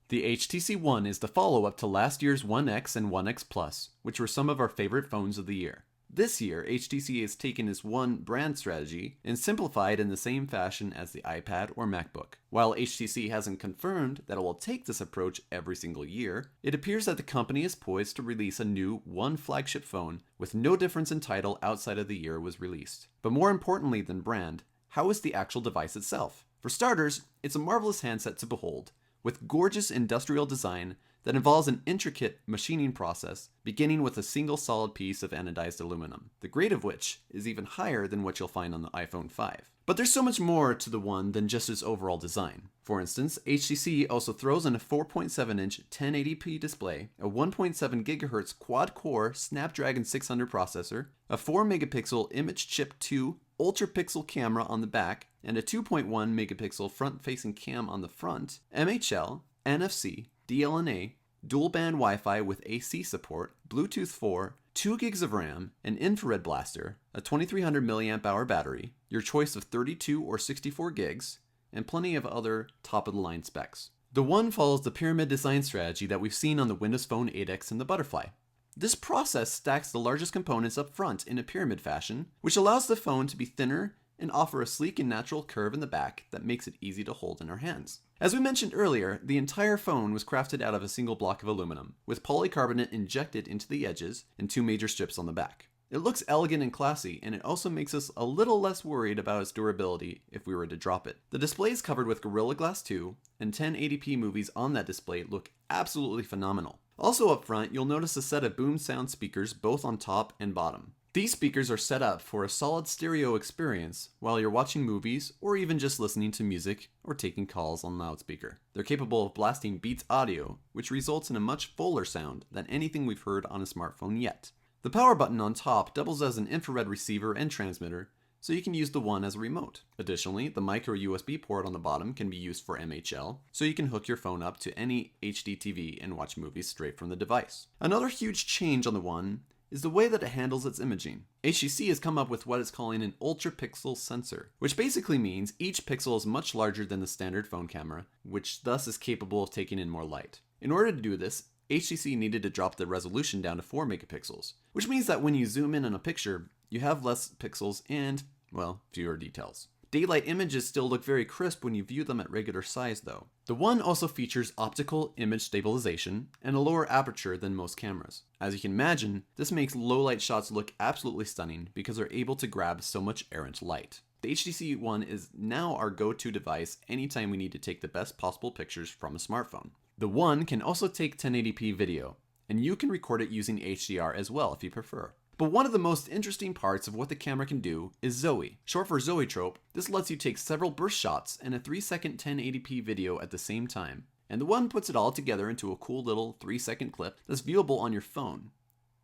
The HTC One is the follow-up to last year's One X and One X Plus, which were some of our favorite phones of the year. This year, HTC has taken its One brand strategy and simplified in the same fashion as the iPad or MacBook. While HTC hasn't confirmed that it will take this approach every single year, it appears that the company is poised to release a new One flagship phone with no difference in title outside of the year it was released. But more importantly than brand, how is the actual device itself? For starters, it's a marvelous handset to behold, with gorgeous industrial design that involves an intricate machining process beginning with a single solid piece of anodized aluminum, the grade of which is even higher than what you'll find on the iPhone 5. But there's so much more to the One than just its overall design. For instance, HTC also throws in a 4.7-inch 1080p display, a 1.7 GHz quad-core Snapdragon 600 processor, a 4-megapixel Image Chip 2 UltraPixel camera on the back, and a 2.1 megapixel front-facing cam on the front, MHL, NFC, DLNA, dual-band Wi-Fi with AC support, Bluetooth 4, 2 gigs of RAM, an infrared blaster, a 2300 mAh battery, your choice of 32 or 64 gigs, and plenty of other top-of-the-line specs. The One follows the pyramid design strategy that we've seen on the Windows Phone 8X and the Butterfly. This process stacks the largest components up front in a pyramid fashion, which allows the phone to be thinner and offer a sleek and natural curve in the back that makes it easy to hold in our hands. As we mentioned earlier, the entire phone was crafted out of a single block of aluminum, with polycarbonate injected into the edges and 2 major strips on the back. It looks elegant and classy, and it also makes us a little less worried about its durability if we were to drop it. The display is covered with Gorilla Glass 2, and 1080p movies on that display look absolutely phenomenal. Also up front, you'll notice a set of boom sound speakers both on top and bottom. These speakers are set up for a solid stereo experience while you're watching movies or even just listening to music or taking calls on loudspeaker. They're capable of blasting Beats audio, which results in a much fuller sound than anything we've heard on a smartphone yet. The power button on top doubles as an infrared receiver and transmitter, so you can use the One as a remote. Additionally, the micro USB port on the bottom can be used for MHL, so you can hook your phone up to any HD TV and watch movies straight from the device. Another huge change on the One is the way that it handles its imaging. HTC has come up with what it's calling an UltraPixel sensor, which basically means each pixel is much larger than the standard phone camera, which thus is capable of taking in more light. In order to do this, HTC needed to drop the resolution down to 4 megapixels, which means that when you zoom in on a picture, you have less pixels and, well, fewer details. Daylight images still look very crisp when you view them at regular size though. The One also features optical image stabilization and a lower aperture than most cameras. As you can imagine, this makes low light shots look absolutely stunning because they're able to grab so much errant light. The HTC One is now our go-to device anytime we need to take the best possible pictures from a smartphone. The One can also take 1080p video, and you can record it using HDR as well if you prefer. But one of the most interesting parts of what the camera can do is Zoe. Short for Zoetrope, this lets you take several burst shots and a 3-second 1080p video at the same time. And the One puts it all together into a cool little 3-second clip that's viewable on your phone.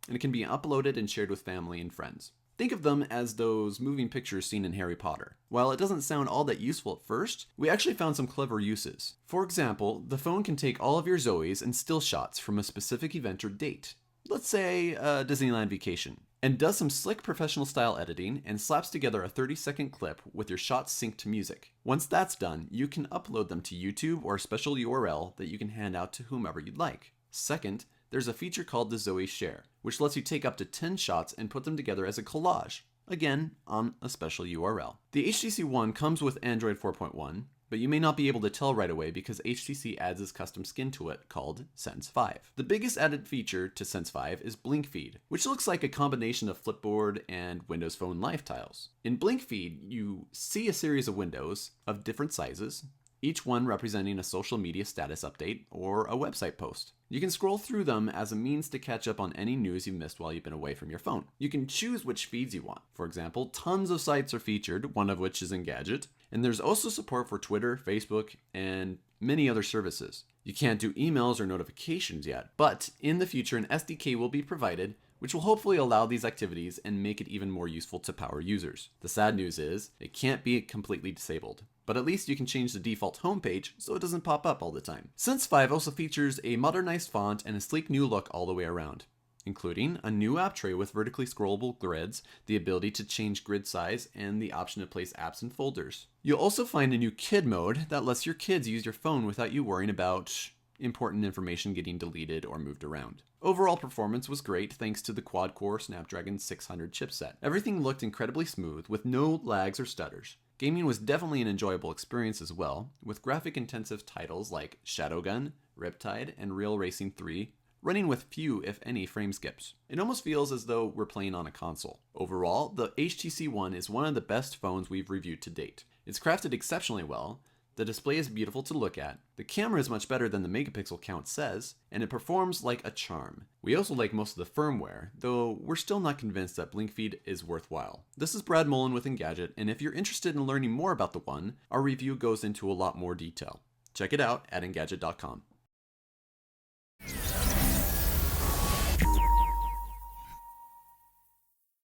And it can be uploaded and shared with family and friends. Think of them as those moving pictures seen in Harry Potter. While it doesn't sound all that useful at first, we actually found some clever uses. For example, the phone can take all of your Zoes and still shots from a specific event or date. Let's say a Disneyland vacation, and does some slick professional style editing and slaps together a 30-second clip with your shots synced to music. Once that's done, you can upload them to YouTube or a special URL that you can hand out to whomever you'd like. Second, there's a feature called the Zoe Share, which lets you take up to 10 shots and put them together as a collage, again on a special URL. The HTC One comes with Android 4.1, but you may not be able to tell right away because HTC adds its custom skin to it called Sense 5. The biggest added feature to Sense 5 is Blink Feed, which looks like a combination of Flipboard and Windows Phone Live tiles. In Blink Feed, you see a series of windows of different sizes, each one representing a social media status update or a website post. You can scroll through them as a means to catch up on any news you've missed while you've been away from your phone. You can choose which feeds you want. For example, tons of sites are featured, one of which is Engadget, and there's also support for Twitter, Facebook, and many other services. You can't do emails or notifications yet, but in the future an SDK will be provided which will hopefully allow these activities and make it even more useful to power users. The sad news is, it can't be completely disabled, but at least you can change the default homepage so it doesn't pop up all the time. Sense 5 also features a modernized font and a sleek new look all the way around, including a new app tray with vertically scrollable grids, the ability to change grid size, and the option to place apps in folders. You'll also find a new kid mode that lets your kids use your phone without you worrying about important information getting deleted or moved around. Overall performance was great thanks to the quad-core Snapdragon 600 chipset. Everything looked incredibly smooth with no lags or stutters. Gaming was definitely an enjoyable experience as well, with graphic-intensive titles like Shadowgun, Riptide, and Real Racing 3 running with few, if any, frame skips. It almost feels as though we're playing on a console. Overall, the HTC One is one of the best phones we've reviewed to date. It's crafted exceptionally well, the display is beautiful to look at, the camera is much better than the megapixel count says, and it performs like a charm. We also like most of the firmware, though we're still not convinced that blink feed is worthwhile. This is Brad Mullen with Engadget, and if you're interested in learning more about the One, our review goes into a lot more detail. Check it out at Engadget.com.